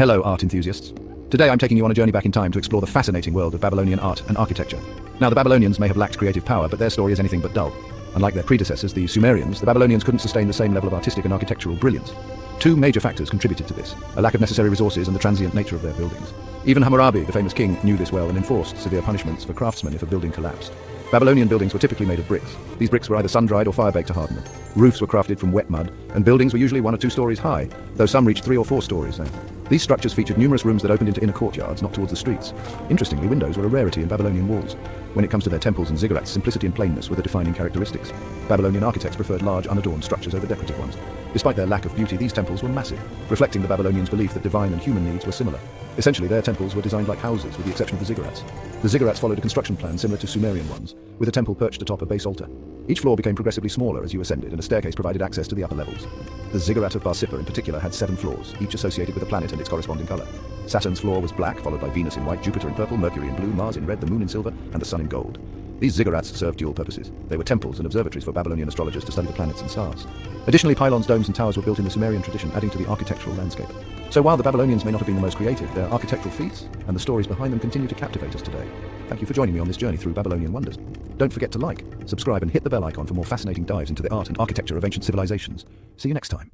Hello, art enthusiasts. Today I'm taking you on a journey back in time to explore the fascinating world of Babylonian art and architecture. Now, the Babylonians may have lacked creative power, but their story is anything but dull. Unlike their predecessors, the Sumerians, the Babylonians couldn't sustain the same level of artistic and architectural brilliance. Two major factors contributed to this: a lack of necessary resources and the transient nature of their buildings. Even Hammurabi, the famous king, knew this well and enforced severe punishments for craftsmen if a building collapsed. Babylonian buildings were typically made of bricks. These bricks were either sun-dried or fire-baked to harden them. Roofs were crafted from wet mud, and buildings were usually 1 or 2 stories high, though some reached 3 or 4 stories. These structures featured numerous rooms that opened into inner courtyards, not towards the streets. Interestingly, windows were a rarity in Babylonian walls. When it comes to their temples and ziggurats, simplicity and plainness were the defining characteristics. Babylonian architects preferred large, unadorned structures over decorative ones. Despite their lack of beauty, these temples were massive, reflecting the Babylonians' belief that divine and human needs were similar. Essentially, their temples were designed like houses, with the exception of the ziggurats. The ziggurats followed a construction plan similar to Sumerian ones, with a temple perched atop a base altar. Each floor became progressively smaller as you ascended, and a staircase provided access to the upper levels. The ziggurat of Barsipa in particular had 7 floors, each associated with a planet and its corresponding color. Saturn's floor was black, followed by Venus in white, Jupiter in purple, Mercury in blue, Mars in red, the moon in silver, and the sun in gold. These ziggurats served dual purposes. They were temples and observatories for Babylonian astrologers to study the planets and stars. Additionally, pylons, domes, and towers were built in the Sumerian tradition, adding to the architectural landscape. So while the Babylonians may not have been the most creative, their architectural feats and the stories behind them continue to captivate us today. Thank you for joining me on this journey through Babylonian wonders. Don't forget to like, subscribe, and hit the bell icon for more fascinating dives into the art and architecture of ancient civilizations. See you next time.